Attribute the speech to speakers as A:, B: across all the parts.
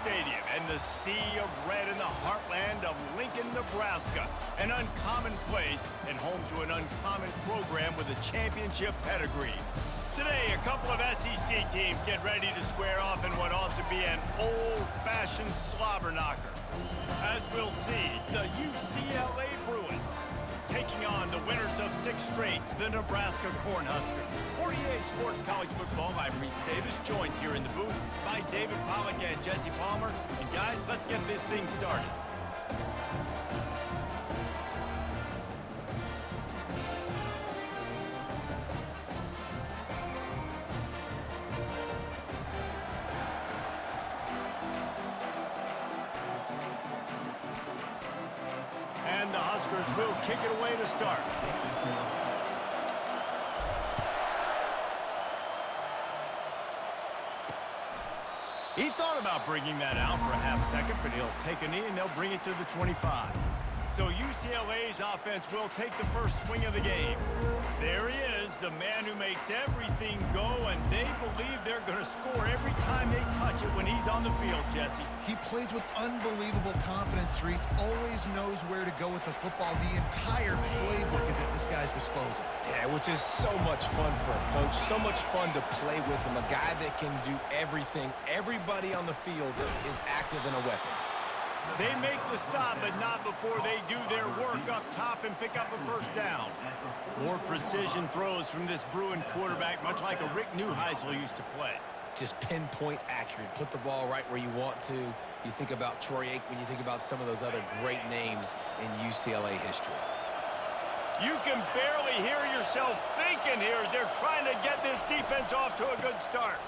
A: Stadium and the sea of red in the heartland of Lincoln, Nebraska. An uncommon place and home to an uncommon program with a championship pedigree. Today, a couple of SEC teams get ready to square off in what ought to be an old-fashioned slobber knocker. As we'll see, the UCLA Bruins taking on the winners of 6 straight, the Nebraska Cornhuskers. 48 Sports College Football, I'm Reese Davis, joined here in the booth by David Pollack and Jesse Palmer. And guys, let's get this thing started. And the Huskers will kick it away to start. He thought about bringing that out for a half second, but he'll take a knee and they'll bring it to the 25. So UCLA's offense will take the first swing of the game. There he is, the man who makes everything go, and they believe they're going to score every time they touch it when he's on the field, Jesse.
B: He plays with unbelievable confidence, Reese. Always knows where to go with the football. The entire playbook is at this guy's disposal.
C: Yeah, which is so much fun for a coach. So much fun to play with him. A guy that can do everything. Everybody on the field is active and a weapon.
A: They make the stop, but not before they do their work up top and pick up a first down. More precision throws from this Bruin quarterback, much like a Rick Neuheisel used to play.
C: Just pinpoint accurate. Put the ball right where you want to. You think about Troy Aikman, you think about some of those other great names in UCLA history.
A: You can barely hear yourself thinking here as they're trying to get this defense off to a good start.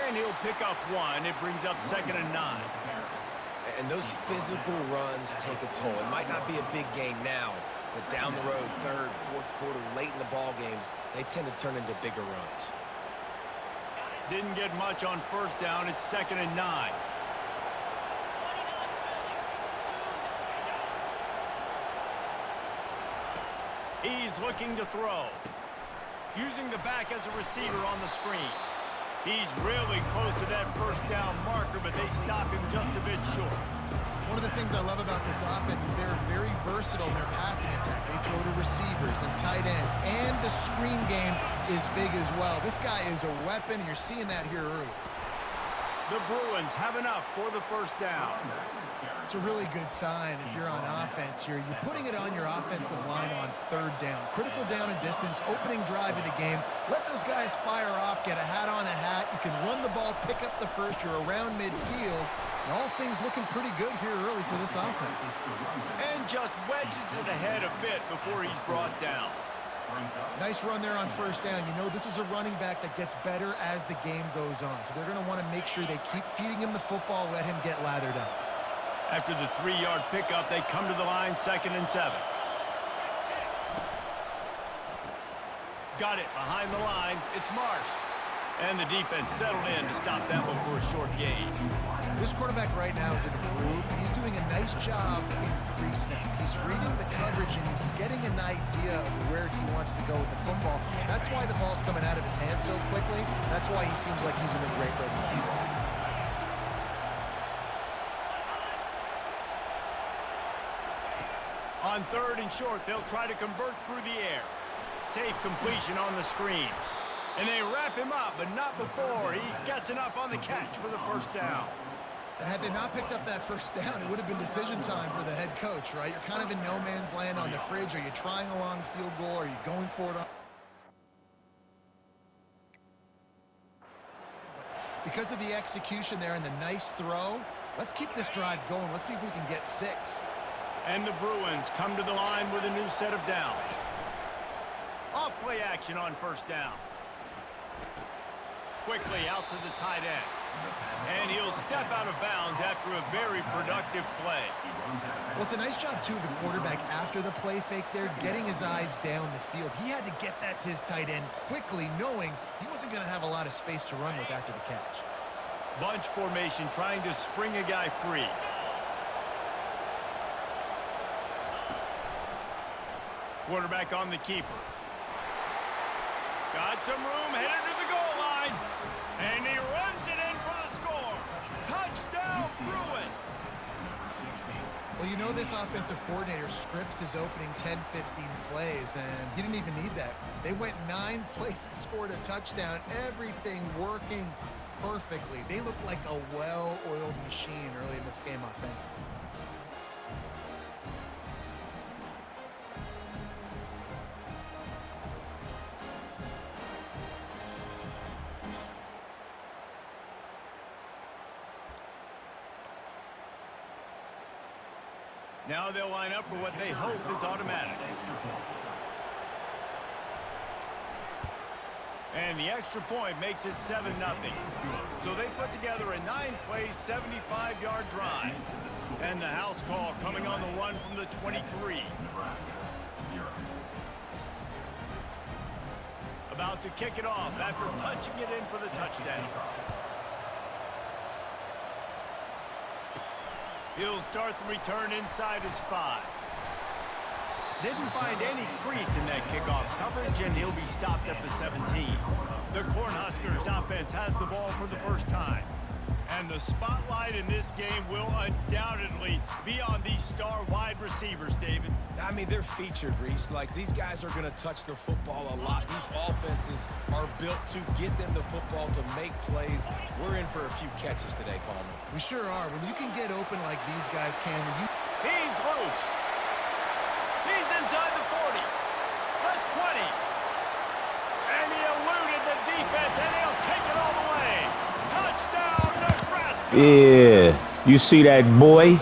A: And he'll pick up 1. It brings up 2nd and 9.
C: And those physical runs take a toll. It might not be a big game now, but down the road, 3rd, 4th quarter, late in the ball games, they tend to turn into bigger runs.
A: Didn't get much on first down. It's 2nd and 9. He's looking to throw. Using the back as a receiver on the screen. He's really close to that first down marker, but they stop him just a bit short.
B: One of the things I love about this offense is they're very versatile in their passing attack. They throw to receivers and tight ends, and the screen game is big as well. This guy is a weapon, and you're seeing that here early.
A: The Bruins have enough for the first down.
B: It's a really good sign if you're on offense here. You're putting it on your offensive line on 3rd down. Critical down and distance, opening drive of the game. Let those guys fire off, get a hat on a hat. You can run the ball, pick up the first. You're around midfield. And all things looking pretty good here early for this offense.
A: And just wedges it ahead a bit before he's brought down.
B: Nice run there on first down. You know this is a running back that gets better as the game goes on. So they're going to want to make sure they keep feeding him the football, let him get lathered up.
A: After the 3-yard pickup, they come to the line, 2nd and 7. Got it behind the line. It's Marsh. And the defense settled in to stop that one for a short gain.
B: This quarterback right now is improved. He's doing a nice job in pre-snap. He's reading the coverage, and he's getting an idea of where he wants to go with the football. That's why the ball's coming out of his hands so quickly. That's why he seems like he's in a great rhythm.
A: On 3rd and short, they'll try to convert through the air. Safe completion on the screen. And they wrap him up, but not before he gets enough on the catch for the first down.
B: And had they not picked up that first down, it would have been decision time for the head coach, right? You're kind of in no man's land on the fridge. Are you trying a long field goal? Are you going for it on... Because of the execution there and the nice throw, let's keep this drive going. Let's see if we can get 6.
A: And the Bruins come to the line with a new set of downs. Off-play action on first down. Quickly out to the tight end. And he'll step out of bounds after a very productive play.
B: Well, it's a nice job, too, of the quarterback after the play fake there, getting his eyes down the field. He had to get that to his tight end quickly, knowing he wasn't going to have a lot of space to run with after the catch.
A: Bunch formation trying to spring a guy free. Quarterback on the keeper. Got some room, headed to the goal line. And he runs it in for the score.
B: know this offensive coordinator scripts his opening 10, 15 plays, and he didn't even need that. They went 9 plays and scored a touchdown, everything working perfectly. They look like a well-oiled machine early in this game offensively.
A: Now they'll line up for what they hope is automatic. And the extra point makes it 7-0. So they put together a 9-play, 75-yard drive. And the house call coming on the run from the 23. About to kick it off after punching it in for the touchdown. He'll start the return inside his 5. Didn't find any crease in that kickoff coverage, and he'll be stopped at the 17. The Cornhuskers offense has the ball for the first time. And the spotlight in this game will undoubtedly be on these star wide receivers, David.
C: I mean, they're featured, Reese. Like, these guys are going to touch the football a lot. These offenses are built to get them the football, to make plays. We're in for a few catches today, Palmer.
B: We sure are. When you can get open like these guys can.
A: He's loose. He's inside the 40. The 20. And he eluded the defense, and he'll take it all the way. Touchdown, Nebraska.
D: Yeah, you see that boy?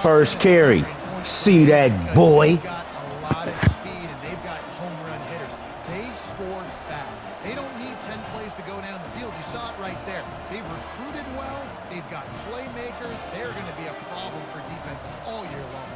D: First carry. See that boy?
B: They've got a lot of speed, and they've got home run hitters. They score fast. They don't need 10 plays to go down the field. You saw it right there. They've recruited well. They've got playmakers. They're going to be a problem for defenses all year long.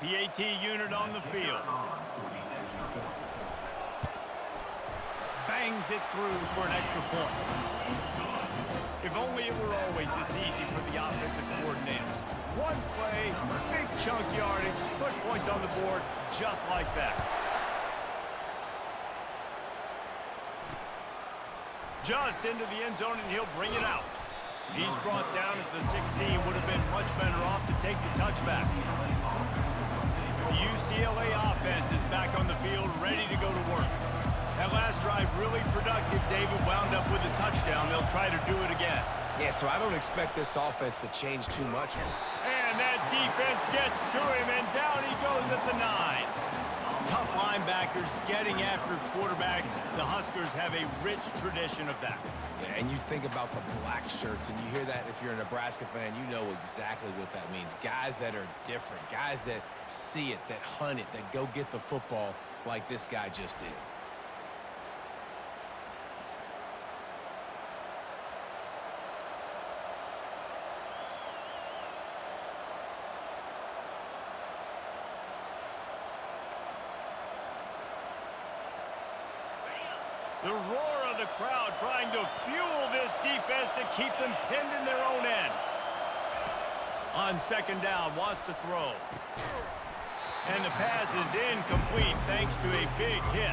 A: PAT unit on the field. Bangs it through for an extra point. If only it were always this easy for the offensive coordinators. One play, big chunk yardage, put points on the board just like that. Just into the end zone, and he'll bring it out. He's brought down at the 16. Would have been much better off to take the touchback. The UCLA offense is back on the field, ready to go to work. That last drive really productive. David wound up with a touchdown. They'll try to do it again.
C: Yeah, so I don't expect this offense to change too much.
A: And that defense gets to him, and down he goes at the 9. Tough linebackers getting after quarterbacks. The Huskers have a rich tradition of that.
C: Yeah, and you think about the black shirts, and you hear that if you're a Nebraska fan, you know exactly what that means. Guys that are different, guys that see it, that hunt it, that go get the football like this guy just did.
A: The roar of the crowd trying to fuel this defense to keep them pinned in their own end. On second down, wants to throw. And the pass is incomplete thanks to a big hit.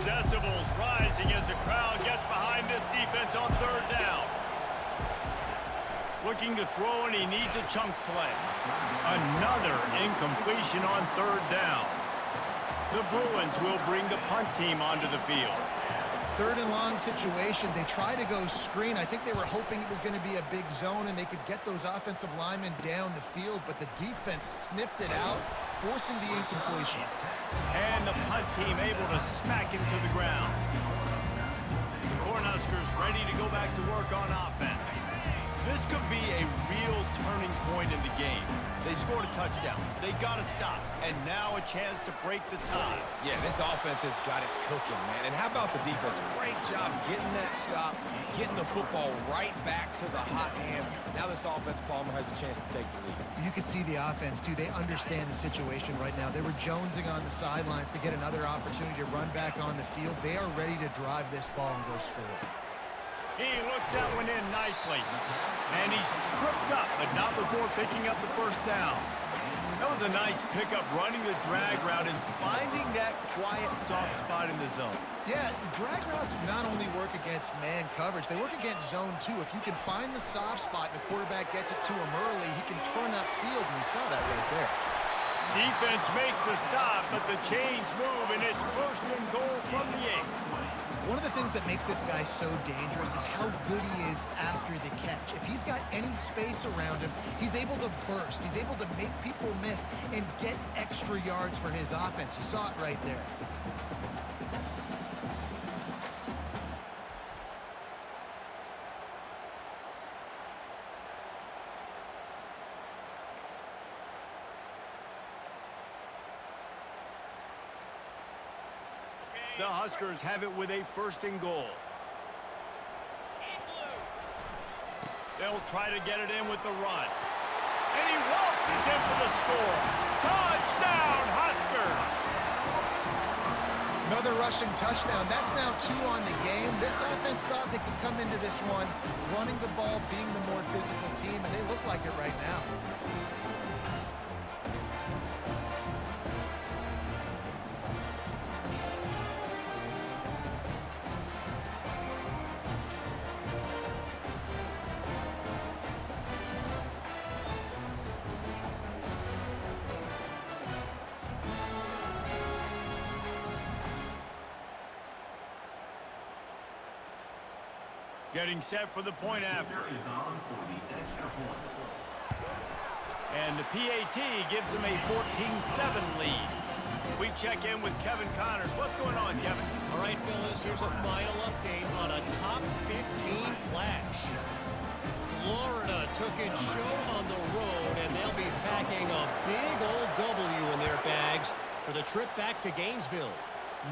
A: Decibels rising as the crowd gets behind this defense on third down. Looking to throw, and he needs a chunk play. Another incompletion on third down. The Bruins will bring the punt team onto the field.
B: Third and long situation. They try to go screen. I think they were hoping it was going to be a big zone and they could get those offensive linemen down the field, but the defense sniffed it out, forcing the incompletion.
A: And the punt team able to smack him to the ground. The Cornhuskers ready to go back to work on offense. This could be a real turning point in the game. They scored a touchdown. They got to stop. And now a chance to break the tie.
C: Yeah, this offense has got it cooking, man. And how about the defense? Great job getting that stop, getting the football right back to the hot hand. Now this offense, Palmer, has a chance to take the lead.
B: You can see the offense, too. They understand the situation right now. They were jonesing on the sidelines to get another opportunity to run back on the field. They are ready to drive this ball and go score.
A: He looks that one in nicely. And he's tripped up, but not before picking up the first down. That was a nice pickup, running the drag route and finding that quiet, soft spot in the zone.
B: Yeah, drag routes not only work against man coverage, they work against zone too. If you can find the soft spot and the quarterback gets it to him early, he can turn upfield, and you saw that right there.
A: Defense makes a stop, but the chains move, and it's first and goal from the 8.
B: One of the things that makes this guy so dangerous is how good he is after the catch. If he's got any space around him, he's able to burst. He's able to make people miss and get extra yards for his offense. You saw it right there.
A: The Huskers have it with a first and goal. They'll try to get it in with the run. And he waltzes in for the score. Touchdown, Huskers!
B: Another rushing touchdown. That's now 2 on the game. This offense thought they could come into this one running the ball, being the more physical team, and they look like it right now.
A: Getting set for the point after. And the PAT gives them a 14-7 lead. We check in with Kevin Connors. What's going on, Kevin?
E: All right, fellas, here's a final update on a top 15 clash. Florida took its show on the road, and they'll be packing a big old W in their bags for the trip back to Gainesville.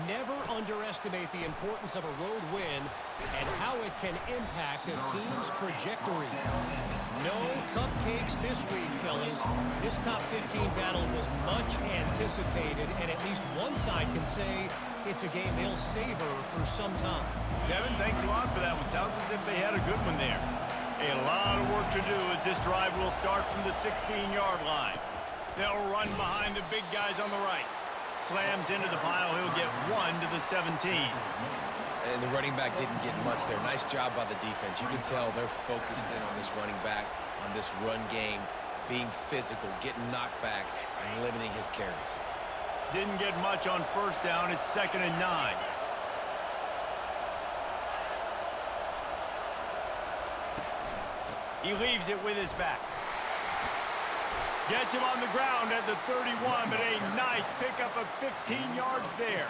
E: Never underestimate the importance of a road win and how it can impact a team's trajectory. No cupcakes this week, fellas. This top 15 battle was much anticipated, and at least one side can say it's a game they'll savor for some time.
A: Kevin, thanks a lot for that one. Sounds as if they had a good one there. A lot of work to do as this drive will start from the 16-yard line. They'll run behind the big guys on the right. Slams into the pile. He'll get 1 to the 17.
C: And the running back didn't get much there. Nice job by the defense. You can tell they're focused in on this running back, on this run game, being physical, getting knockbacks, and limiting his carries.
A: Didn't get much on first down. It's 2nd and 9. He leaves it with his back. Gets him on the ground at the 31, but a nice pickup of 15 yards there.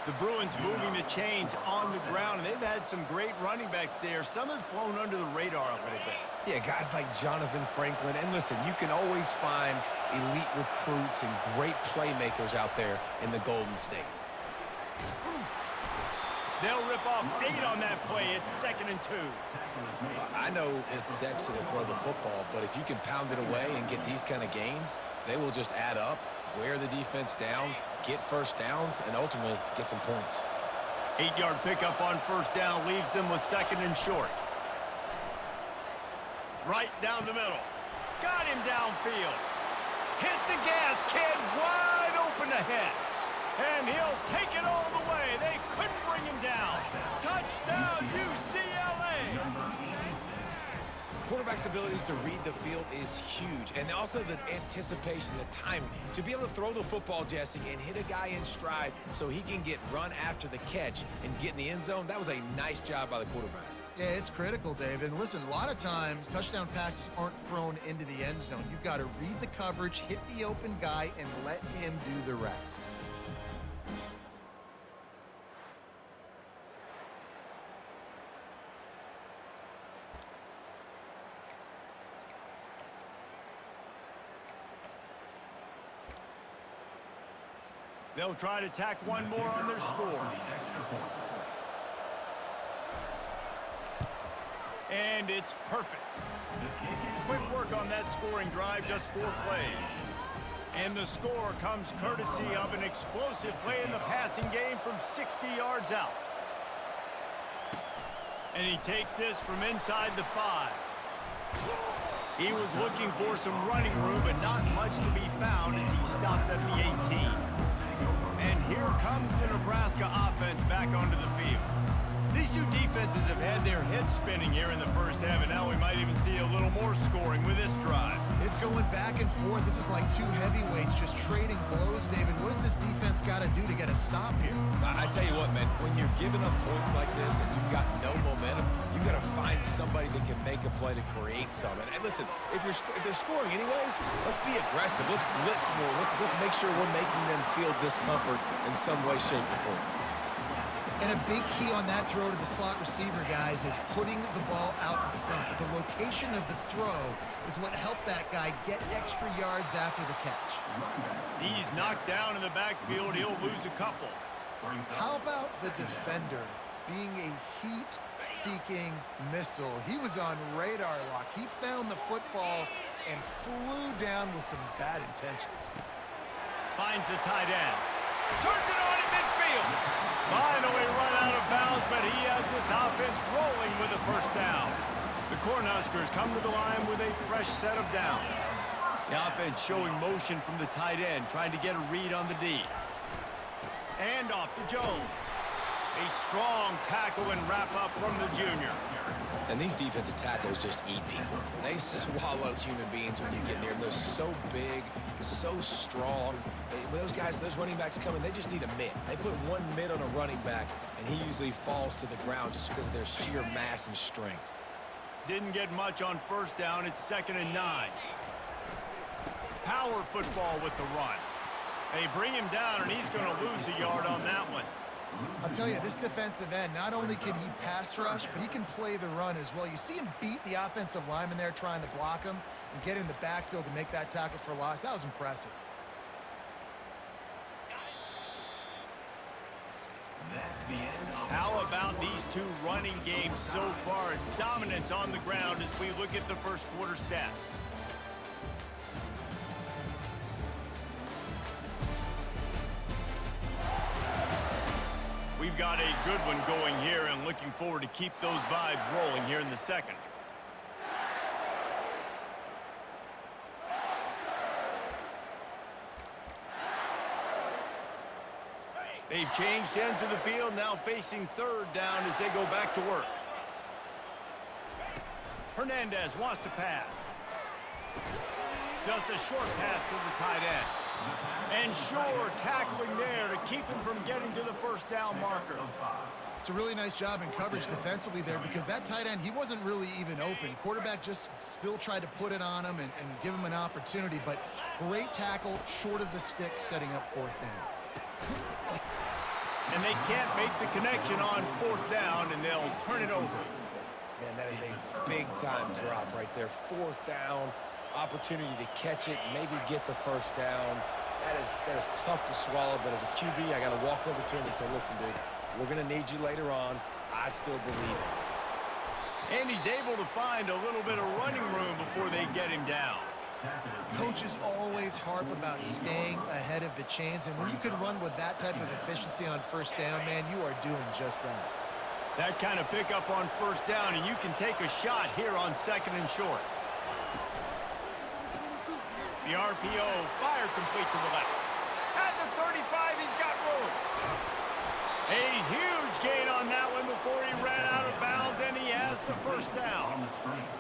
A: The Bruins moving the chains on the ground, and they've had some great running backs there. Some have flown under the radar a little bit.
C: Yeah, guys like Jonathan Franklin. And listen, you can always find elite recruits and great playmakers out there in the Golden State.
A: They'll rip off 8 on that play. It's 2nd and 2.
C: I know it's sexy to throw the football, but if you can pound it away and get these kind of gains, they will just add up, wear the defense down, get first downs, and ultimately get some points.
A: 8-yard pickup on first down leaves them with 2nd and short. Right down the middle. Got him downfield. Hit the gas, kid. Wide open ahead. And he'll take it all the way. They couldn't bring him down. Touchdown, UCLA.
C: Quarterback's abilities to read the field is huge. And also the anticipation, the timing. To be able to throw the football, Jesse, and hit a guy in stride so he can get run after the catch and get in the end zone, that was a nice job by the quarterback.
B: Yeah, it's critical, David. And listen, a lot of times touchdown passes aren't thrown into the end zone. You've got to read the coverage, hit the open guy, and let him do the rest.
A: They'll try to tack one more on their score. And it's perfect. Quick work on that scoring drive, just 4 plays. And the score comes courtesy of an explosive play in the passing game from 60 yards out. And he takes this from inside the 5. He was looking for some running room, but not much to be found as he stopped at the 18. And here comes the Nebraska offense back onto the field. These two defenses have had their heads spinning here in the first half, and now we might even see a little more scoring with this drive.
B: It's going back and forth. This is like two heavyweights just trading blows, David. What does this defense got to do to get a stop here?
C: I tell you what, man, when you're giving up points like this and you've got no momentum, you got to find somebody that can make a play to create something. And listen, if they're scoring anyways, let's be aggressive. Let's blitz more. Let's make sure we're making them feel discomfort in some way, shape, or form.
B: And a big key on that throw to the slot receiver, guys, is putting the ball out in front. The location of the throw is what helped that guy get extra yards after the catch.
A: He's knocked down in the backfield. He'll lose a couple.
B: How about the defender being a heat-seeking missile? He was on radar lock. He found the football and flew down with some bad intentions.
A: Finds the tight end. Turns it on in midfield. Finally run out of bounds, but he has this offense rolling with a first down. The Cornhuskers come to the line with a fresh set of downs. The offense showing motion from the tight end, trying to get a read on the D. And off to Jones. A strong tackle and wrap-up from the junior.
C: And these defensive tackles just eat people. They swallow human beings when you get near them. They're so big, so strong. When those guys, those running backs come in, they just need a mid. They put one mid on a running back, and he usually falls to the ground just because of their sheer mass and strength.
A: Didn't get much on first down. It's 2nd and 9. Power football with the run. They bring him down, and he's going to lose a yard on that one.
B: I'll tell you, this defensive end, not only can he pass rush, but he can play the run as well. You see him beat the offensive lineman there trying to block him and get in the backfield to make that tackle for loss. That was impressive.
A: How about these two running games so far? Dominance on the ground as we look at the first quarter stats. We've got a good one going here and looking forward to keep those vibes rolling here in the second. They've changed ends of the field, now facing 3rd down as they go back to work. Hernandez wants to pass. Just a short pass to the tight end. And Shore tackling there to keep him from getting to the first down marker.
B: It's a really nice job in coverage defensively there because that tight end, he wasn't really even open. Quarterback just still tried to put it on him and give him an opportunity, but great tackle short of the stick setting up 4th down.
A: And they can't make the connection on 4th down, and they'll turn it over.
C: Man, that is a big-time drop right there. 4th down, opportunity to catch it, maybe get the first down. That is tough to swallow, but as a QB, I got to walk over to him and say, listen, dude, we're going to need you later on. I still believe it.
A: And he's able to find a little bit of running room before they get him down.
B: Coaches always harp about staying ahead of the chains, and when you can run with that type of efficiency on 1st down, man, you are doing just that.
A: That kind of pickup on 1st down, and you can take a shot here on 2nd and short. The RPO fired complete to the left. At the 35, he's got room. A huge gain on that one before he ran out of bounds, and he has the 1st down.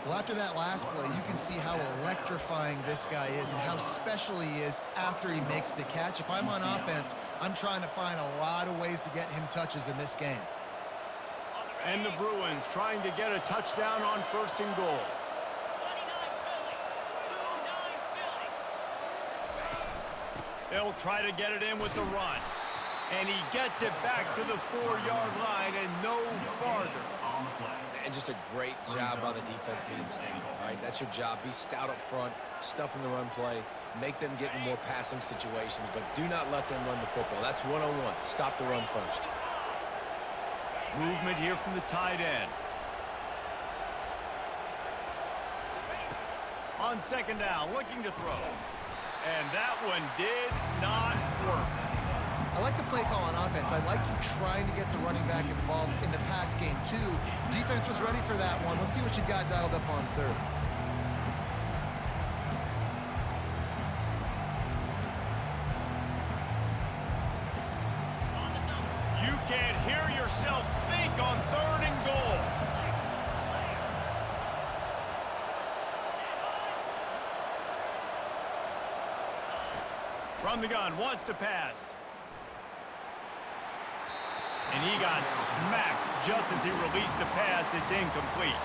B: Well, after that last play, you can see how electrifying this guy is and how special he is after he makes the catch. If I'm on offense, I'm trying to find a lot of ways to get him touches in this game.
A: And the Bruins trying to get a touchdown on 1st and goal. They'll try to get it in with the run. And he gets it back to the 4-yard line and no farther.
C: And And just a great job by the defense being stout, all right? That's your job. Be stout up front, stuff in the run play, make them get in more passing situations, but do not let them run the football. That's one-on-one. Stop the run first.
A: Movement here from the tight end. On second down, looking to throw. And that one did not work.
B: I like the play call on offense. I like you trying to get the running back involved in the pass game, too. Defense was ready for that one. Let's see what you got dialed up on third.
A: You can't hear yourself think on third and goal. From the gun, wants to pass. And he got smacked just as he released the pass. It's incomplete.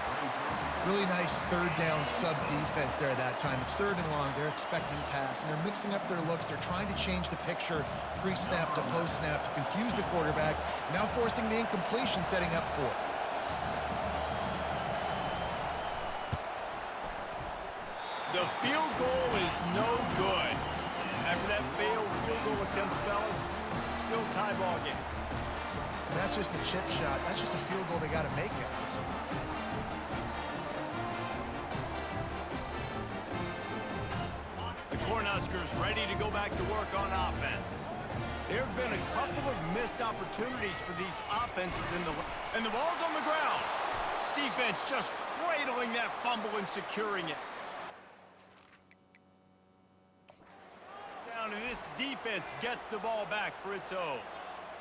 B: Really nice third down sub defense there that time. It's third and long. They're expecting pass, and they're mixing up their looks. They're trying to change the picture pre-snap to post-snap to confuse the quarterback, now forcing the incompletion, setting up fourth.
A: The field goal is no good. After that failed field goal attempt, fellas, still tie ball game.
B: And that's just the chip shot. That's just a field goal they got to make, guys.
A: The Cornhuskers ready to go back to work on offense. There have been a couple of missed opportunities for these offenses and the ball's on the ground. Defense just cradling that fumble and securing it. Down, and this defense gets the ball back for its own.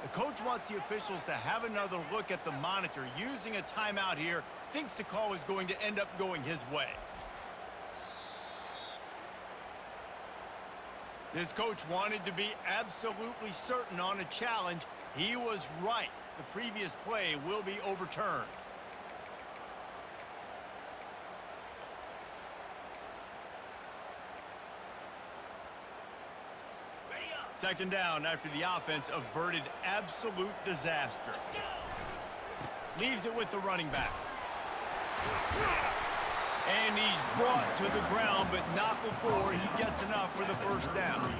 A: The coach wants the officials to have another look at the monitor. Using a timeout here, thinks the call is going to end up going his way. This coach wanted to be absolutely certain on a challenge. He was right. The previous play will be overturned. Second down after the offense averted absolute disaster. Leaves it with the running back. And he's brought to the ground, but not before he gets enough for the first down.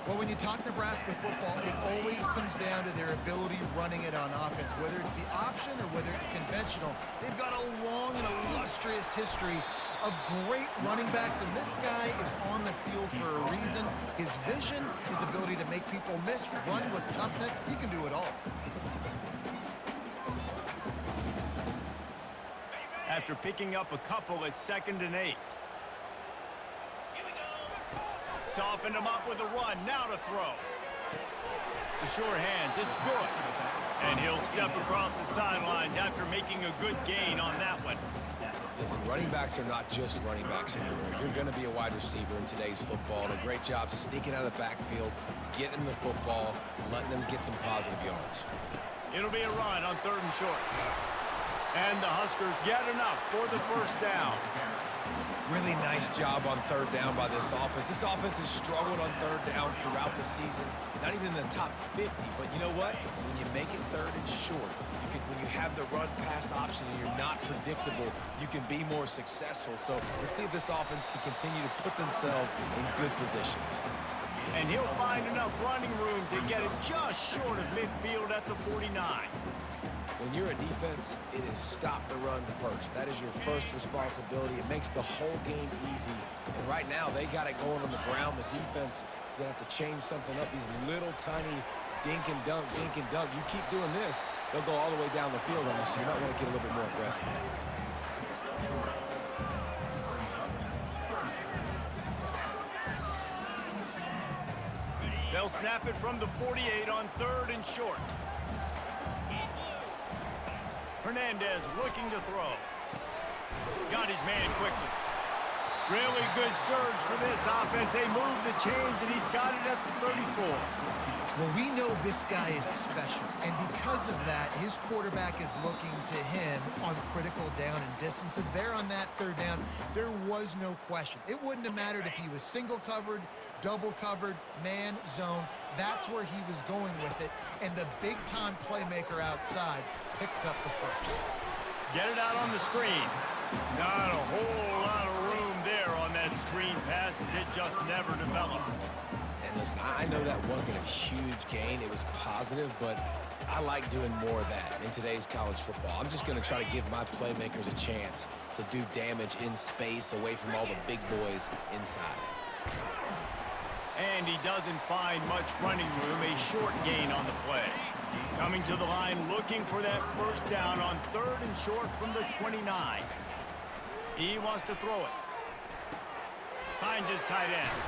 B: Well, when you talk Nebraska football, it always comes down to their ability running it on offense, whether it's the option or whether it's conventional. They've got a long and illustrious history of great running backs, and this guy is on the field for a reason. His vision, his ability to make people miss, run with toughness, he can do it all.
A: After picking up a couple at 2nd and 8. Softened him up with a run, now to throw. The sure hands, it's good. And he'll step across the sidelines after making a good gain on that one.
C: Listen, running backs are not just running backs anymore. You're going to be a wide receiver in today's football. And a great job sneaking out of the backfield, getting the football, letting them get some positive yards.
A: It'll be a run on 3rd and short. And the Huskers get enough for the first down.
C: Really nice job on 3rd down by this offense. This offense has struggled on 3rd downs throughout the season. Not even in the top 50, but you know what? When you make it 3rd and short, when you have the run-pass option and you're not predictable, you can be more successful. So let's see if this offense can continue to put themselves in good positions.
A: And he'll find enough running room to get it just short of midfield at the 49.
C: When you're a defense, it is stop the run first. That is your first responsibility. It makes the whole game easy. And right now, they got it going on the ground. The defense is going to have to change something up. These little tiny dink and dunk, dink and dunk. You keep doing this, they'll go all the way down the field on you, so you might want to get a little bit more aggressive.
A: They'll snap it from the 48 on 3rd and short. Hernandez looking to throw. Got his man quickly. Really good surge for this offense. They move the chains, and he's got it at the 34.
B: Well, we know this guy is special, and because of that, his quarterback is looking to him on critical down and distances. There on that 3rd down, there was no question. It wouldn't have mattered if he was single covered, double covered, man, zone. That's where he was going with it, and the big-time playmaker outside picks up the first.
A: Get it out on the screen. Not a whole lot of room there on that screen pass as it just never developed.
C: And listen, I know that wasn't a huge gain. It was positive, but I like doing more of that in today's college football. I'm just going to try to give my playmakers a chance to do damage in space away from all the big boys inside.
A: And he doesn't find much running room, a short gain on the play. Coming to the line looking for that first down on 3rd and short from the 29. He wants to throw it. Finds his tight end.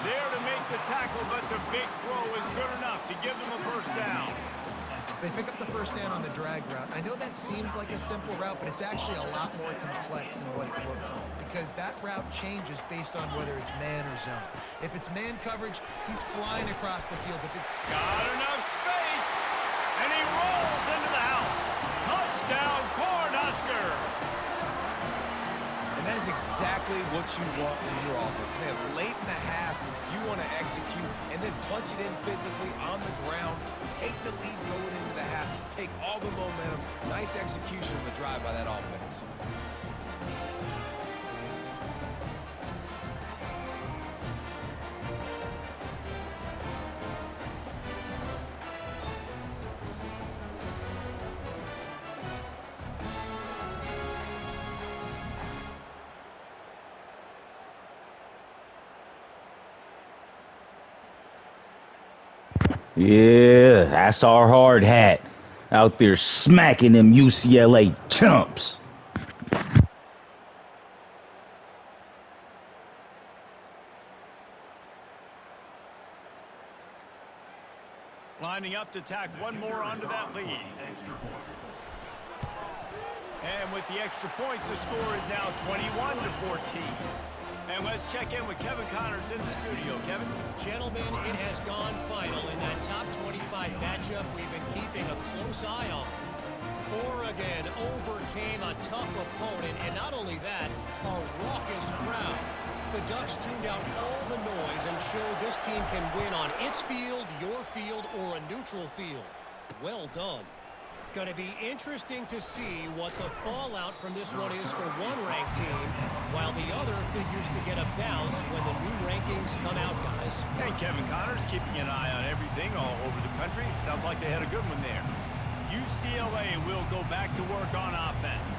A: There to make the tackle, but the big throw is good enough to give them a first down.
B: They pick up the first down on the drag route. I know that seems like a simple route, but it's actually a lot more complex than what it looks like because that route changes based on whether it's man or zone. If it's man coverage, he's flying across the field.
A: Got enough space, and he rolls into the house. Touchdown, Cornhuskers!
C: And that is exactly what you want from your offense. Man, late in the half, you want to execute and then punch it in physically on the ground. Take the lead going into the half. Take all the momentum. Nice execution of the drive by that offense.
D: Yeah, that's our hard hat. Out there smacking them UCLA chumps.
A: Lining up to tack one more onto that lead. And with the extra point, the score is now 21-14. And let's check in with Kevin Connors in the studio. Kevin?
E: Gentlemen, it has gone final in that top 25 matchup we've been keeping a close eye on. Oregon overcame a tough opponent, and not only that, a raucous crowd. The Ducks tuned out all the noise and showed this team can win on its field, your field, or a neutral field. Well done. Going to be interesting to see what the fallout from this one is for one ranked team, while the other figures to get a bounce when the new rankings come out, guys.
A: And Kevin Connors keeping an eye on everything all over the country. Sounds like they had a good one there. UCLA will go back to work on offense.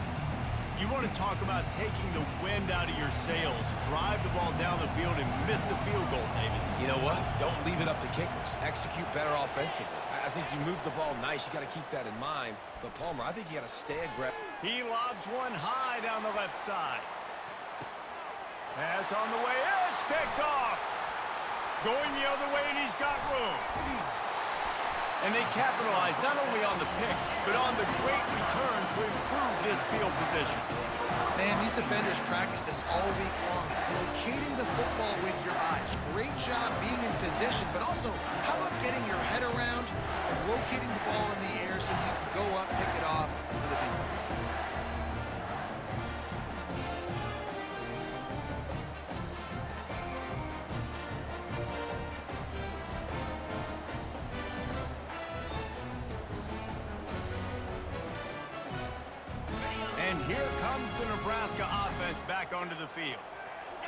A: You want to talk about taking the wind out of your sails, drive the ball down the field and miss the field goal, David.
C: You know what? Don't leave it up to kickers. Execute better offensively. I think you move the ball nice. You got to keep that in mind. But Palmer, I think you got to stay aggressive.
A: He lobs one high down the left side. Pass on the way. It's picked off. Going the other way, and he's got room. And they capitalize not only on the pick, but on the great return to improve this field position.
B: Man, these defenders practice this all week long. It's locating the football with your eyes. Great job being in position, but also, how about getting your head around and locating the ball in the air so you can go up, pick it off for the defense.
A: And here comes the Nebraska offense back onto the field.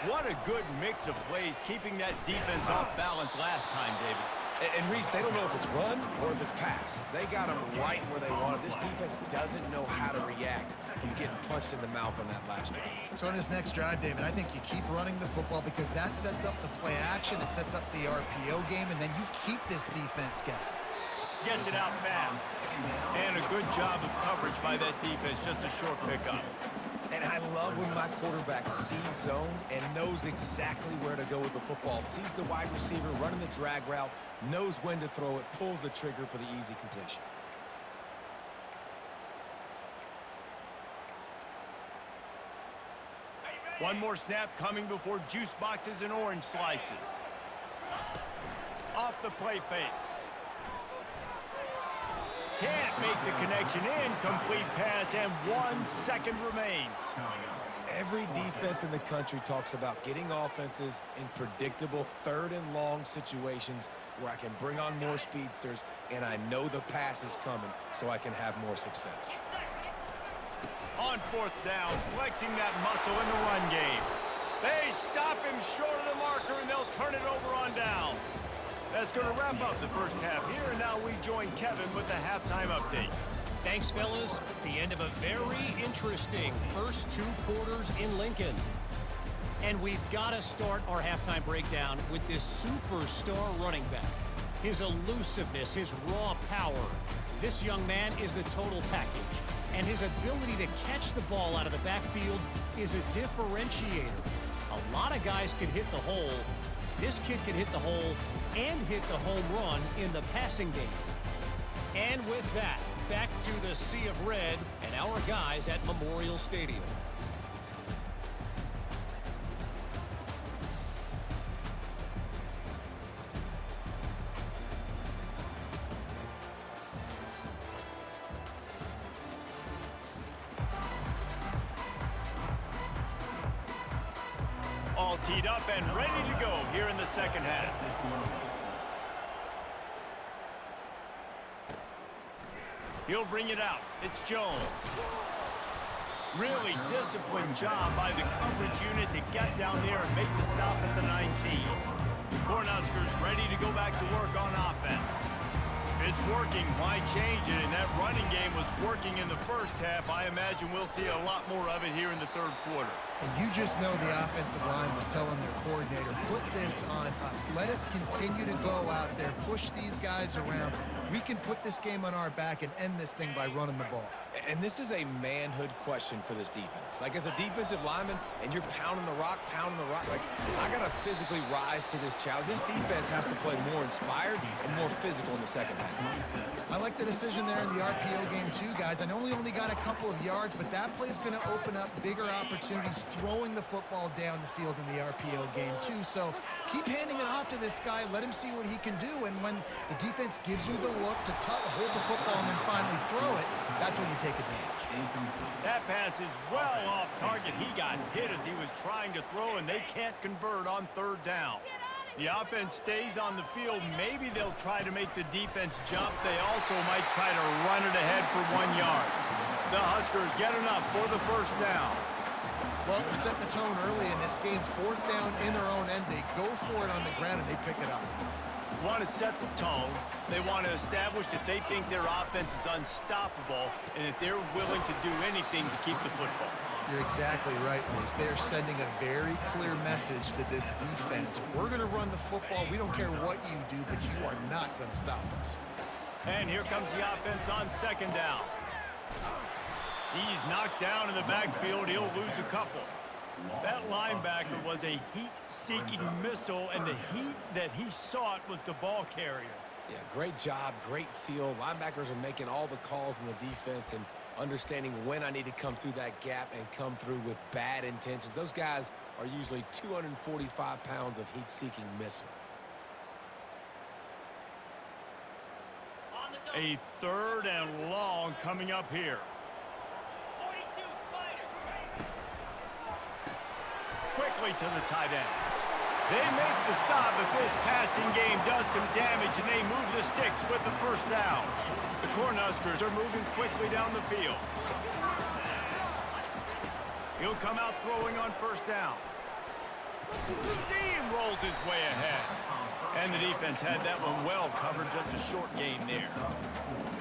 A: What a good mix of plays, keeping that defense off balance last time, David.
C: And Reese, they don't know if it's run or if it's pass. They got them right where they want it. This defense doesn't know how to react from getting punched in the mouth on that last drive.
B: So on this next drive, David, I think you keep running the football because that sets up the play action, it sets up the RPO game, and then you keep this defense guessing.
A: Gets it out fast. And a good job of coverage by that defense, just a short pickup.
C: And I love when my quarterback sees zone and knows exactly where to go with the football. Sees the wide receiver running the drag route, knows when to throw it, pulls the trigger for the easy completion.
A: One more snap coming before juice boxes and orange slices. Off the play fake. Can't make the connection. Incomplete pass, and 1 second remains.
C: Every defense in the country talks about getting offenses in predictable third and long situations where I can bring on more speedsters and I know the pass is coming so I can have more success.
A: On fourth down, flexing that muscle in the run game. They stop him short of the marker, and they'll turn it over on downs. That's going to wrap up the first half here, and now we join Kevin with the halftime update.
E: Thanks, fellas. The end of a very interesting first 2 quarters in Lincoln. And we've got to start our halftime breakdown with this superstar running back. His elusiveness, his raw power. This young man is the total package. And his ability to catch the ball out of the backfield is a differentiator. A lot of guys can hit the hole. This kid can hit the hole and hit the home run in the passing game. And with that, back to the Sea of Red and our guys at Memorial Stadium.
A: All teed up and ready to go here in the second half. He'll bring it out. It's Jones. Really disciplined job by the coverage unit to get down there and make the stop at the 19. The Cornhuskers ready to go back to work on offense. If it's working, why change it? And that running game was working in the first half. I imagine we'll see a lot more of it here in the third quarter.
B: And you just know the offensive line was telling their coordinator, put this on us. Let us continue to go out there, push these guys around. We can put this game on our back and end this thing by running the ball.
C: And this is a manhood question for this defense. Like, as a defensive lineman, and you're pounding the rock, like, I got to physically rise to this challenge. This defense has to play more inspired and more physical in the second half.
B: I like the decision there in the RPO game too, guys. I know we only got a couple of yards, but that play is going to open up bigger opportunities throwing the football down the field in the RPO game too. So keep handing it off to this guy. Let him see what he can do. And when the defense gives you the look to hold the football and then finally throw it, that's when you take advantage.
A: That pass is well off target. He got hit as he was trying to throw, and they can't convert on third down. The offense stays on the field. Maybe they'll try to make the defense jump. They also might try to run it ahead for 1 yard. The Huskers get enough for the first down.
B: Well, they're setting the tone early in this game. Fourth down in their own end. They go for it on the ground, and they pick it up.
A: They want to set the tone. They want to establish that they think their offense is unstoppable and that they're willing to do anything to keep the football.
B: You're exactly right, Maurice. They are sending a very clear message to this defense. We're going to run the football. We don't care what you do, but you are not going to stop us.
A: And here comes the offense on second down. He's knocked down in the backfield. He'll lose a couple. That linebacker was a heat-seeking missile, and the heat that he sought was the ball carrier.
C: Yeah, great job, great feel. Linebackers are making all the calls in the defense and understanding when I need to come through that gap and come through with bad intentions. Those guys are usually 245 pounds of heat-seeking missile.
A: A third and long coming up here. Quickly to the tight end. They make the stop, but this passing game does some damage, and they move the sticks with the first down. The Cornhuskers are moving quickly down the field. He'll come out throwing on first down. Steamrolls his way ahead. And the defense had that one well covered, just a short game there.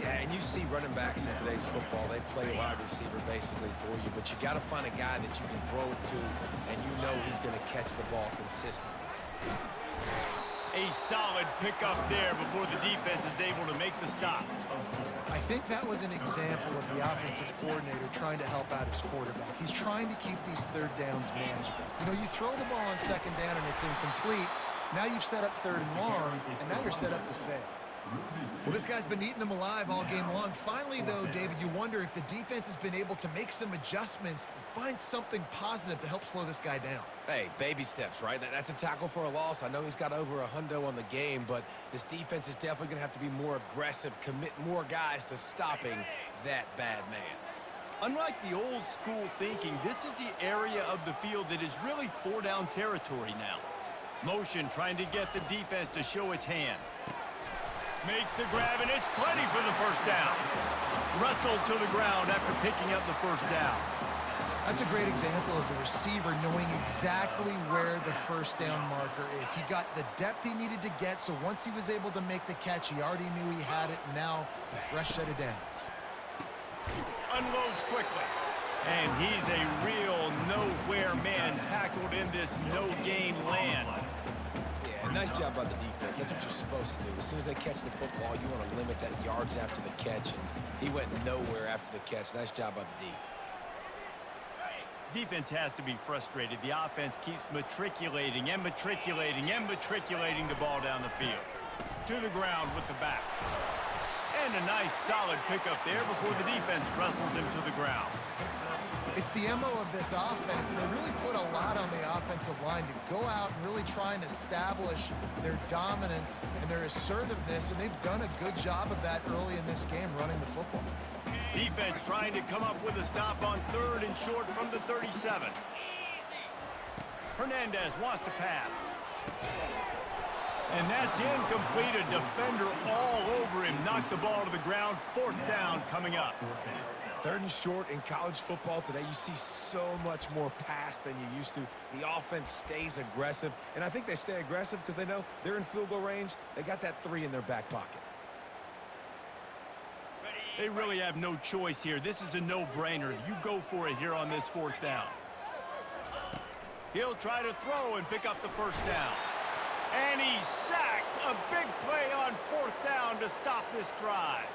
C: Yeah, and you see running backs in today's football, they play wide receiver basically for you, but you got to find a guy that you can throw it to, and you know he's going to catch the ball consistently.
A: A solid pickup there before the defense is able to make the stop.
B: I think that was an example of the offensive coordinator trying to help out his quarterback. He's trying to keep these third downs manageable. You know, you throw the ball on second down and it's incomplete. Now you've set up third and long, and now you're set up to fail. Well, this guy's been eating them alive all game long. Finally, though, David, you wonder if the defense has been able to make some adjustments, find something positive to help slow this guy down.
C: Hey, baby steps, right? That's a tackle for a loss. I know he's got over a hundo on the game, but this defense is definitely going to have to be more aggressive, commit more guys to stopping that bad man.
A: Unlike the old school thinking, this is the area of the field that is really four-down territory now. Motion trying to get the defense to show its hand. Makes the grab, and it's plenty for the first down. Wrestled to the ground after picking up the first down.
B: That's a great example of the receiver knowing exactly where the first down marker is. He got the depth he needed to get, so once he was able to make the catch, he already knew he had it, and now a fresh set of downs.
A: Unloads quickly. And he's a real nowhere man tackled in this no-gain land.
C: Yeah, nice job by the defense. That's what you're supposed to do. As soon as they catch the football, you want to limit that yards after the catch, and he went nowhere after the catch. Nice job by the D.
A: Defense has to be frustrated. The offense keeps matriculating and matriculating and matriculating the ball down the field. To the ground with the back. And a nice solid pickup there before the defense wrestles him to the ground.
B: It's the MO of this offense, and they really put a lot on the offensive line to go out and really try and establish their dominance and their assertiveness, and they've done a good job of that early in this game running the football.
A: Defense trying to come up with a stop on 3rd and short from the 37. Hernandez wants to pass. And that's incomplete. A defender all over him. Knocked the ball to the ground. 4th down coming up.
C: 3rd and short in college football today. You see so much more pass than you used to. The offense stays aggressive, and I think they stay aggressive because they know they're in field goal range. They got that 3 in their back pocket.
A: They really have no choice here. This is a no-brainer. You go for it here on this 4th down. He'll try to throw and pick up the first down. And he's sacked. A big play on 4th down to stop this drive.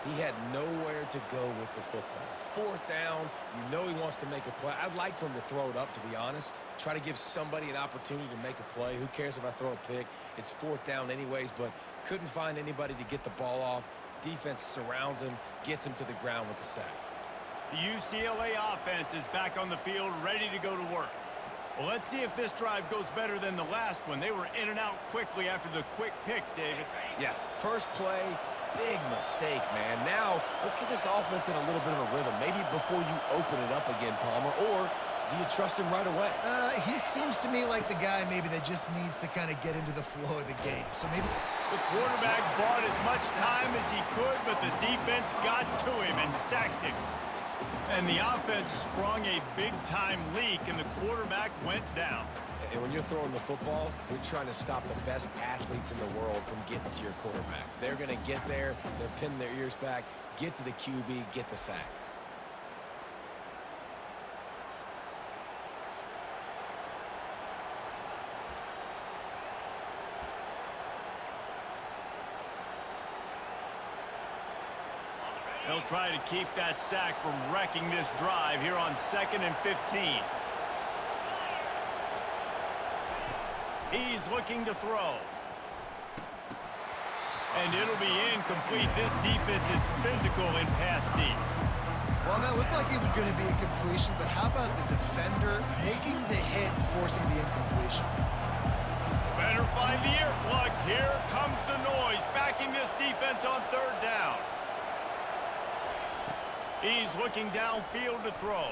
C: He had nowhere to go with the football. 4th down, you know he wants to make a play. I'd like for him to throw it up, to be honest. Try to give somebody an opportunity to make a play. Who cares if I throw a pick? It's 4th down anyways, but couldn't find anybody to get the ball off. Defense surrounds him, gets him to the ground with the sack.
A: The UCLA offense is back on the field, ready to go to work. Well, let's see if this drive goes better than the last one. They were in and out quickly after the quick pick, David.
C: Yeah, first play, big mistake, man. Now, let's get this offense in a little bit of a rhythm. Maybe before you open it up again, Palmer, or do you trust him right away?
B: He seems to me like the guy maybe that just needs to kind of get into the flow of the game. So maybe
A: the quarterback bought as much time as he could, but the defense got to him and sacked him. And the offense sprung a big-time leak, and the quarterback went down.
C: And when you're throwing the football, you're trying to stop the best athletes in the world from getting to your quarterback. They're going to get there. They're pinning their ears back, get to the QB, get the sack.
A: They'll try to keep that sack from wrecking this drive here on 2nd and 15. He's looking to throw. And it'll be incomplete. This defense is physical in pass deep.
B: Well, that looked like it was going to be a completion, but how about the defender making the hit and forcing the incompletion?
A: Better find the earplugs. Here comes the noise, backing this defense on 3rd down. He's looking downfield to throw.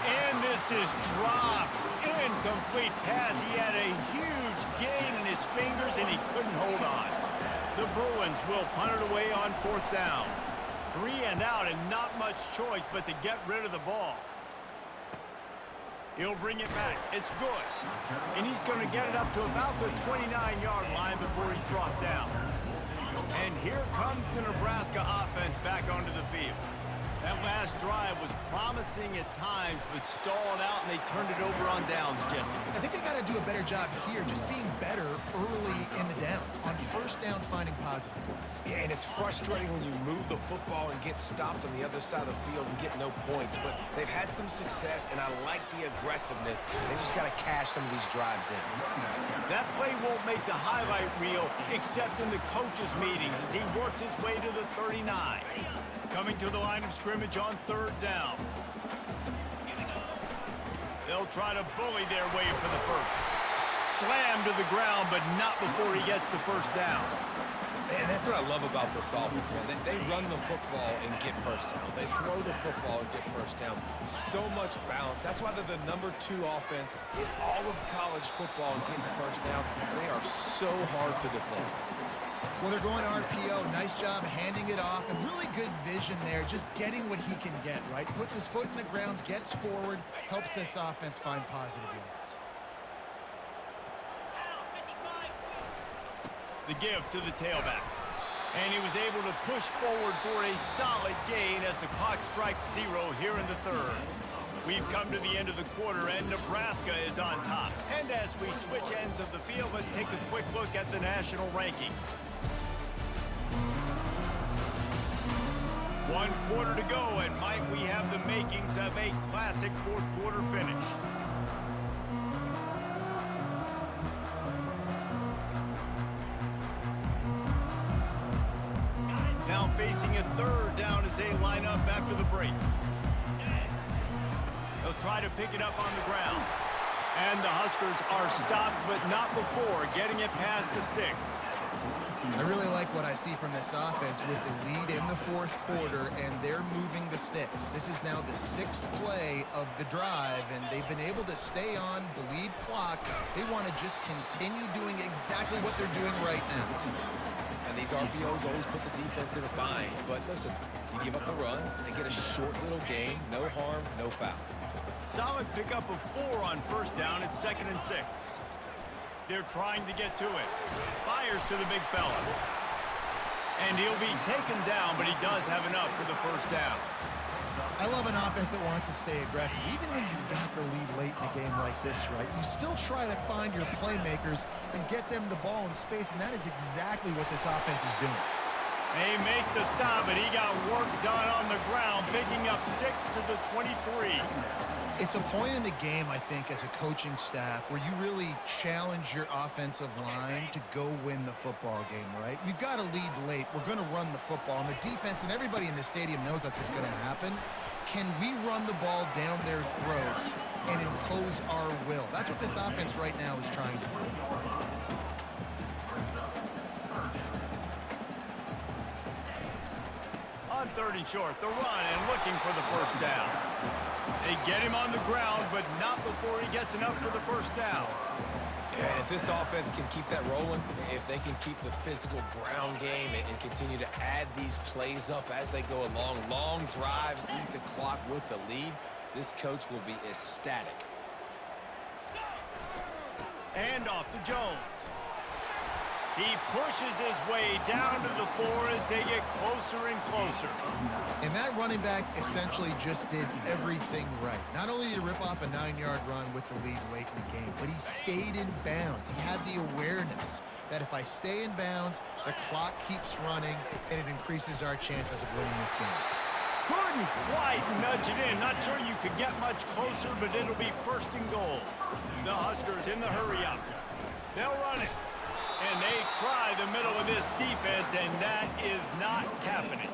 A: And this is dropped. Incomplete pass. He had a huge gain in his fingers, and he couldn't hold on. The Bruins will punt it away on 4th down. 3 and out, and not much choice but to get rid of the ball. He'll bring it back. It's good. And he's going to get it up to about the 29-yard line before he's brought down. And here comes the Nebraska offense back onto the field. That last drive was promising at times, but stalled out, and they turned it over on downs, Jesse.
B: I think they got to do a better job here, just being better early in the downs. On 1st down, finding positive plays.
C: Yeah, and it's frustrating when you move the football and get stopped on the other side of the field and get no points. But they've had some success, and I like the aggressiveness. They just got to cash some of these drives in.
A: That play won't make the highlight reel, except in the coaches' meetings as he works his way to the 39. Coming to the line of scrimmage on 3rd down. They'll try to bully their way for the first. Slammed to the ground, but not before he gets the first down.
C: And that's what I love about this offense, man. They run the football and get first downs. They throw the football and get first down. So much balance. That's why they're the #2 offense in all of college football and getting first downs. They are so hard to defend.
B: Well, they're going RPO. Nice job handing it off, and really good vision there, just getting what he can get, right? Puts his foot in the ground, gets forward, helps this offense find positive yards.
A: The give to the tailback. And he was able to push forward for a solid gain as the clock strikes 0 here in the third. We've come to the end of the quarter, and Nebraska is on top. And as we switch ends of the field, let's take a quick look at the national rankings. 1 quarter to go, and might we have the makings of a classic fourth quarter finish. Now facing a third down as they line up after the break. They'll try to pick it up on the ground. And the Huskers are stopped, but not before getting it past the sticks.
B: I really like what I see from this offense with the lead in the fourth quarter, and they're moving the sticks. This is now the 6th play of the drive, and they've been able to stay on, bleed clock. They want to just continue doing exactly what they're doing right now.
C: And these RPOs always put the defense in a bind. But listen, you give up a run, they get a short little gain, no harm, no foul.
A: Solid pickup of 4 on first down at 2nd and 6. They're trying to get to it. Fires to the big fella. And he'll be taken down, but he does have enough for the first down.
B: I love an offense that wants to stay aggressive. Even when you've got the lead late in a game like this, right, you still try to find your playmakers and get them the ball in space, and that is exactly what this offense is doing.
A: They make the stop, and he got work done on the ground, picking up 6 to the 23.
B: It's a point in the game, I think, as a coaching staff where you really challenge your offensive line to go win the football game, right? We've got to lead late. We're going to run the football. And the defense and everybody in the stadium knows that's what's going to happen. Can we run the ball down their throats and impose our will? That's what this offense right now is trying to do.
A: On 3rd and short, the run and looking for the first down. They get him on the ground, but not before he gets enough for the first down.
C: Yeah, if this offense can keep that rolling, if they can keep the physical ground game and continue to add these plays up as they go along, long drives, eat the clock with the lead, this coach will be ecstatic.
A: And off to Jones. He pushes his way down to the 4 as they get closer and closer.
B: And that running back essentially just did everything right. Not only did he rip off a 9-yard run with the lead late in the game, but he stayed in bounds. He had the awareness that if I stay in bounds, the clock keeps running, and it increases our chances of winning this game.
A: Couldn't quite nudge it in. Not sure you could get much closer, but it'll be 1st and goal. The Huskers in the hurry-up. They'll run it. And they try the middle of this defense, and that is not happening.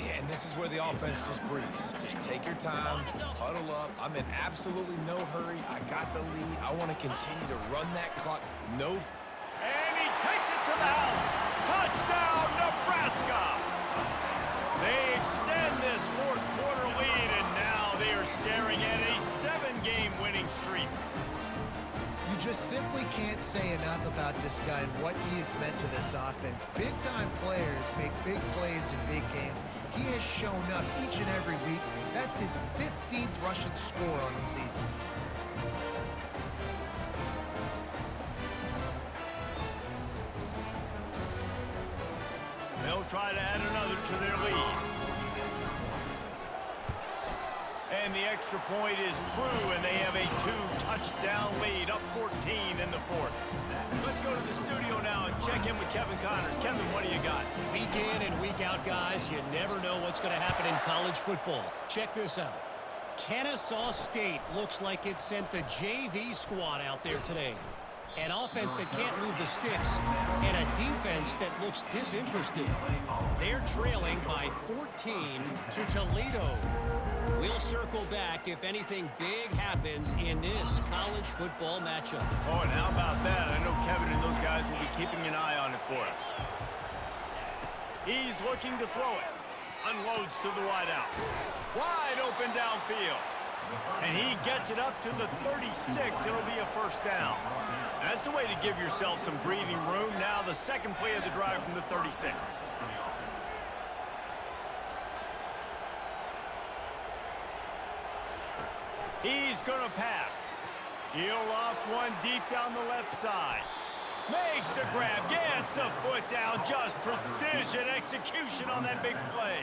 C: Yeah, and this is where the offense just breathes. Just take your time, huddle up. I'm in absolutely no hurry. I got the lead. I want to continue to run that clock. No.
A: And he takes it to the house. Touchdown, Nebraska! They extend this fourth quarter lead, and now they are staring at a 7-game winning streak.
B: You just simply can't say enough about this guy and what he has meant to this offense. Big-time players make big plays in big games. He has shown up each and every week. That's his 15th rushing score on the season.
A: They'll try to add another to their lead. And the extra point is true, and they have a 2-touchdown lead, up 14 in the 4th. Let's go to the studio now and check in with Kevin Connors. Kevin, what do you got?
E: Week in and week out, guys, you never know what's going to happen in college football. Check this out. Kennesaw State looks like it sent the JV squad out there today. An offense that can't move the sticks, and a defense that looks disinterested. They're trailing by 14 to Toledo. We'll circle back if anything big happens in this college football matchup.
A: Oh, and how about that? I know Kevin and those guys will be keeping an eye on it for us. He's looking to throw it. Unloads to the wideout. Wide open downfield. And he gets it up to the 36. It'll be a first down. That's the way to give yourself some breathing room. Now the second play of the drive from the 36. He's going to pass. He'll loft one deep down the left side. Makes the grab, gets the foot down. Just precision execution on that big play.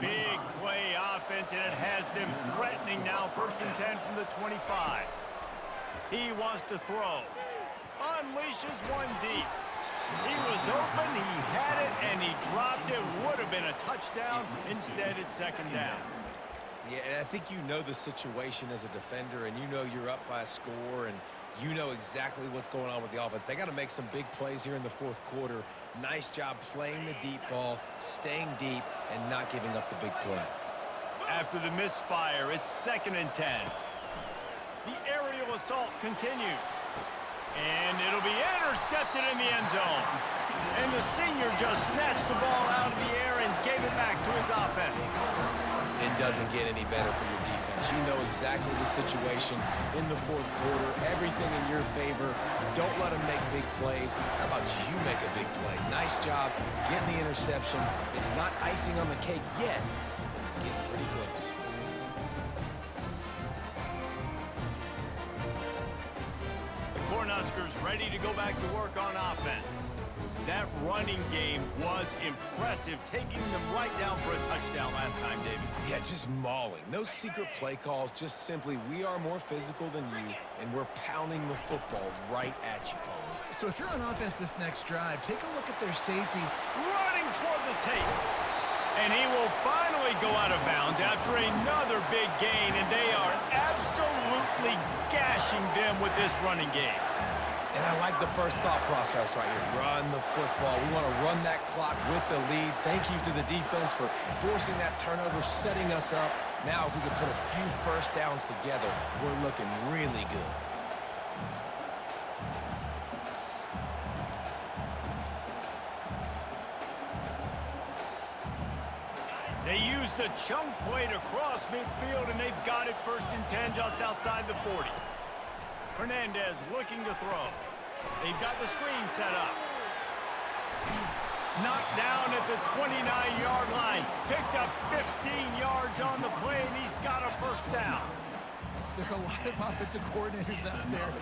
A: Big play offense, and it has them threatening now. 1st and 10 from the 25. He wants to throw. Unleashes one deep. He was open, he had it, and he dropped it. Would have been a touchdown. Instead, it's 2nd down.
C: Yeah, and I think you know the situation as a defender, and you know you're up by a score, and you know exactly what's going on with the offense. They got to make some big plays here in the 4th quarter. Nice job playing the deep ball, staying deep, and not giving up the big play.
A: After the misfire, it's 2nd and 10. The aerial assault continues. And it'll be intercepted in the end zone. And the senior just snatched the ball out of the air and gave it back to his offense.
C: It doesn't get any better for your defense. You know exactly the situation in the 4th quarter. Everything in your favor. Don't let them make big plays. How about you make a big play? Nice job getting the interception. It's not icing on the cake yet, but it's getting pretty close.
A: The Cornhuskers ready to go back to work on offense. That running game was impressive, taking them right down for a touchdown last time, David.
C: Yeah, just mauling. No secret play calls, just simply we are more physical than you, and we're pounding the football right at you, Paul.
B: So if you're on offense this next drive, take a look at their safeties.
A: Running toward the tape. And he will finally go out of bounds after another big gain, and they are absolutely gashing them with this running game.
C: And I like the first thought process right here. Run the football. We want to run that clock with the lead. Thank you to the defense for forcing that turnover, setting us up. Now, if we can put a few first downs together, we're looking really good.
A: They used the chunk play to cross midfield, and they've got it 1st and 10 just outside the 40. Hernandez looking to throw. They've got the screen set up. Knocked down at the 29-yard line. Picked up 15 yards on the play, and he's got a first down.
B: There are a lot of offensive coordinators out there.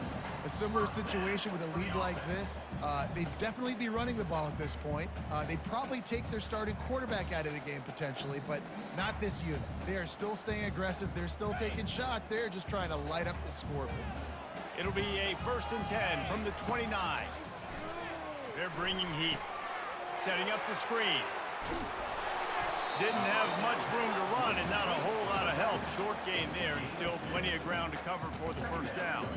B: A similar situation with a lead like this. They'd definitely be running the ball at this point. They'd probably take their starting quarterback out of the game potentially, but not this unit. They are still staying aggressive. They're still taking shots. They're just trying to light up the scoreboard.
A: It'll be a 1st and 10 from the 29. They're bringing heat. Setting up the screen. Didn't have much room to run and not a whole lot of help. Short gain there and still plenty of ground to cover for the first down.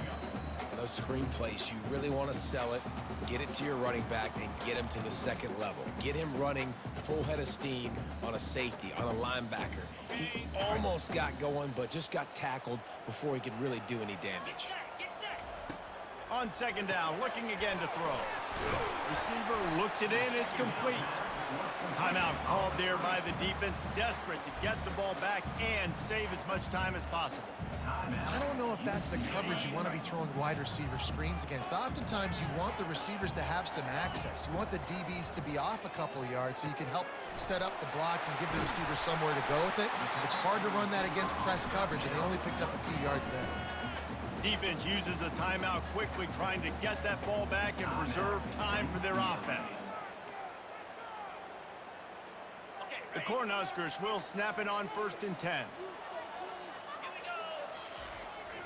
C: Those screen plays, you really want to sell it, get it to your running back, and get him to the 2nd level. Get him running full head of steam on a safety, on a linebacker. He almost got going, but just got tackled before he could really do any damage.
A: On 2nd down, looking again to throw. Receiver looks it in, it's complete. Timeout called there by the defense, desperate to get the ball back and save as much time as possible.
B: I don't know if that's the coverage you want to be throwing wide receiver screens against. Oftentimes, you want the receivers to have some access. You want the DBs to be off a couple of yards so you can help set up the blocks and give the receiver somewhere to go with it. It's hard to run that against press coverage, and they only picked up a few yards there.
A: Defense uses a timeout quickly, trying to get that ball back and preserve time for their offense. The Cornhuskers will snap it on 1st and 10.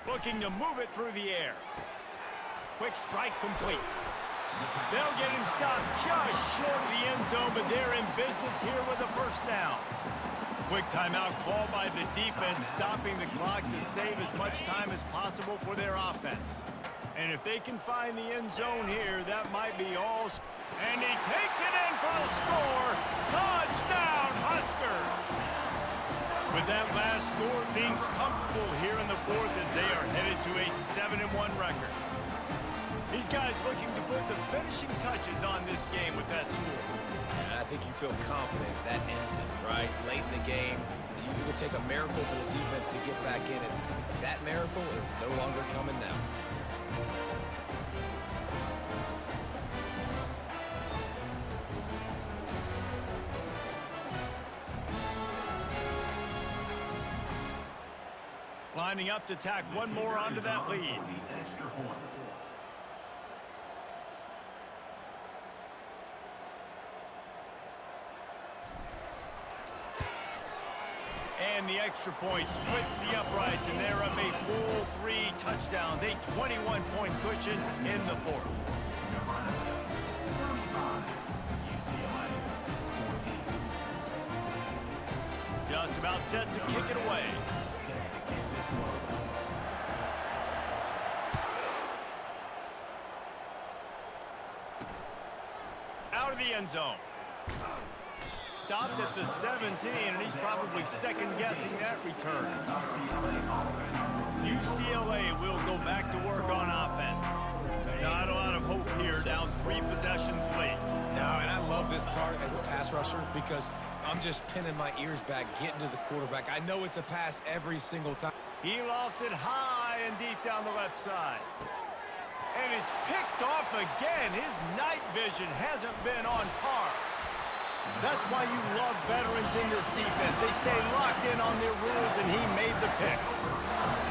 A: Looking to move it through the air. Quick strike complete. They'll get him stopped just short of the end zone, but they're in business here with a first down. Quick timeout called by the defense, stopping the clock to save as much time as possible for their offense. And if they can find the end zone here, that might be all. And he takes it in for the score. Touchdown, Huskers! With that last score, things comfortable here in the 4th as they are headed to a 7-1 record. These guys looking to put the finishing touches on this game with that score.
C: And I think you feel confident that ends it, right? Late in the game, you would take a miracle for the defense to get back in it. That miracle is no longer coming now.
A: Lining up to tack one more onto that lead. And the extra point splits the uprights, and they're up a full 3 touchdowns, a 21-point cushion in the fourth. Just about set to kick it away. Out of the end zone. Stopped at the 17, and he's probably second-guessing that return. UCLA will go back to work on offense. Not a lot of hope here, down 3 possessions late.
C: No, and I love this part as a pass rusher because I'm just pinning my ears back, getting to the quarterback. I know it's a pass every single time.
A: He lofts it high and deep down the left side. And it's picked off again. His night vision hasn't been on par. That's why you love veterans in this defense. They stay locked in on their rules, and he made the pick.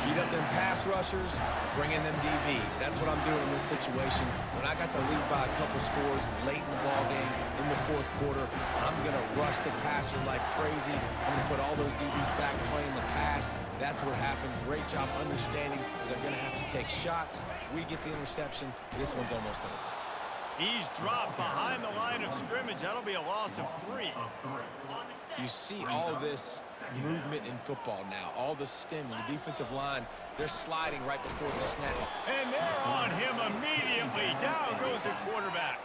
C: Heat up them pass rushers, bring in them DBs. That's what I'm doing in this situation. When I got the lead by a couple scores late in the ball game, in the fourth quarter, I'm going to rush the passer like crazy. I'm going to put all those DBs back playing the pass. That's what happened. Great job understanding they're going to have to take shots. We get the interception. This one's almost over.
A: He's dropped behind the line of scrimmage. That'll be a loss of 3.
C: You see all this movement in football now. All the stemming, the defensive line, they're sliding right before the snap.
A: And they're on him immediately. Down goes the quarterback.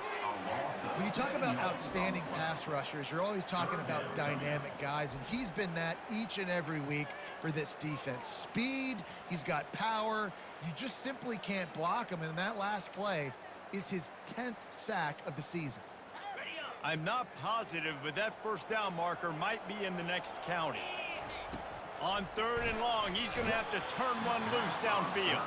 B: When you talk about outstanding pass rushers, you're always talking about dynamic guys, and he's been that each and every week for this defense. Speed, he's got power. You just simply can't block him, and that last play is his 10th sack of the season.
A: I'm not positive, but that first down marker might be in the next county. On 3rd and long, he's going to have to turn one loose downfield.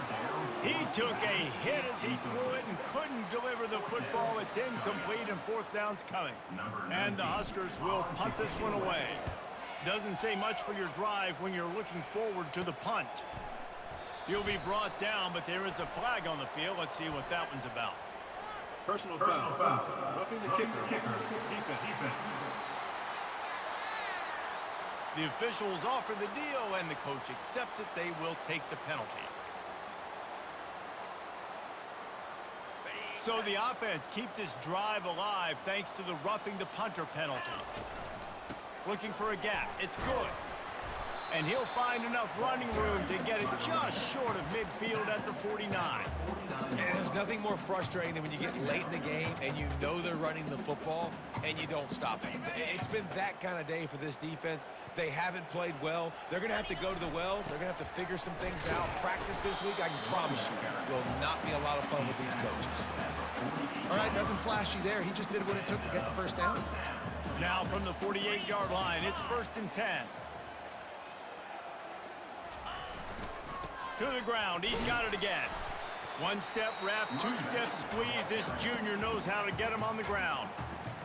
A: He took a hit as he threw it and couldn't deliver the football. It's incomplete, and 4th down's coming. And the Huskers will punt this one away. Doesn't say much for your drive when you're looking forward to the punt. You'll be brought down, but there is a flag on the field. Let's see what that one's about.
F: Personal foul. Roughing the kicker. Defense.
A: The officials offer the deal, and the coach accepts it. They will take the penalty. So the offense keeps its drive alive thanks to the roughing the punter penalty. Looking for a gap. It's good. And he'll find enough running room to get it just short of midfield at the 49.
C: And there's nothing more frustrating than when you get late in the game and you know they're running the football and you don't stop it. It's been that kind of day for this defense. They haven't played well. They're going to have to go to the well. They're going to have to figure some things out. Practice this week, I can promise you, will not be a lot of fun with these coaches.
B: All right, nothing flashy there. He just did what it took to get the first down.
A: Now from the 48-yard line, it's 1st and 10. To the ground, he's got it again. 1-step wrap, 2-step squeeze. This junior knows how to get him on the ground.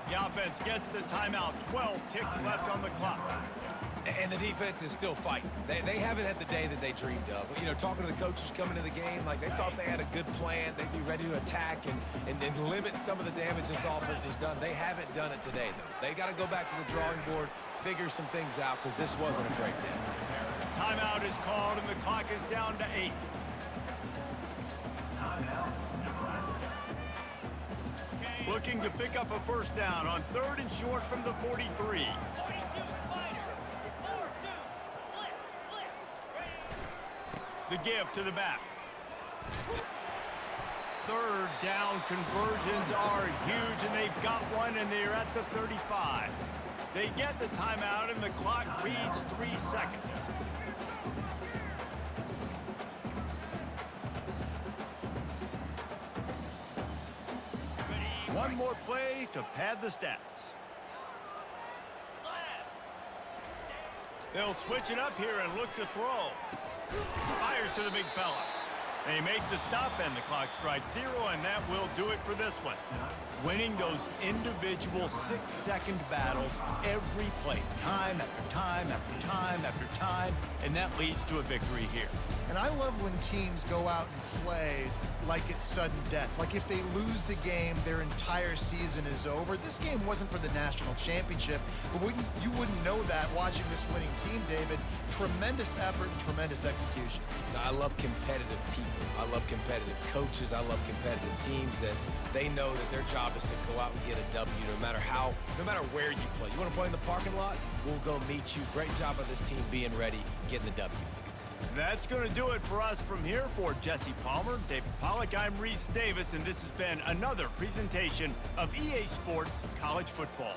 A: The offense gets the timeout. 12 ticks left on the clock.
C: And the defense is still fighting. They haven't had the day that they dreamed of. You know, talking to the coaches coming to the game, like they thought they had a good plan. They'd be ready to attack and limit some of the damage this offense has done. They haven't done it today, though. They got to go back to the drawing board, figure some things out, because this wasn't a great day.
A: Timeout is called, and the clock is down to 8. Looking to pick up a first down on 3rd and short from the 43. The give to the back. 3rd down conversions are huge, and they've got one, and they're at the 35. They get the timeout, and the clock reads 3 seconds. One more play to pad the stats. They'll switch it up here and look to throw. Fires to the big fella. They make the stop, and the clock strikes 0, and that will do it for this one. Winning those individual 6-second battles every play, time after time after time after time, and that leads to a victory here.
B: And I love when teams go out and play like it's sudden death. Like if they lose the game, their entire season is over. This game wasn't for the national championship, but you wouldn't know that watching this winning team, David. Tremendous effort and tremendous execution.
C: I love competitive people. I love competitive coaches. I love competitive teams that they know that their job is to go out and get a W no matter where you play. You want to play in the parking lot? We'll go meet you. Great job of this team being ready, getting the W.
A: That's going to do it for us from here. For Jesse Palmer, David Pollack, I'm Reese Davis, and this has been another presentation of EA Sports College Football.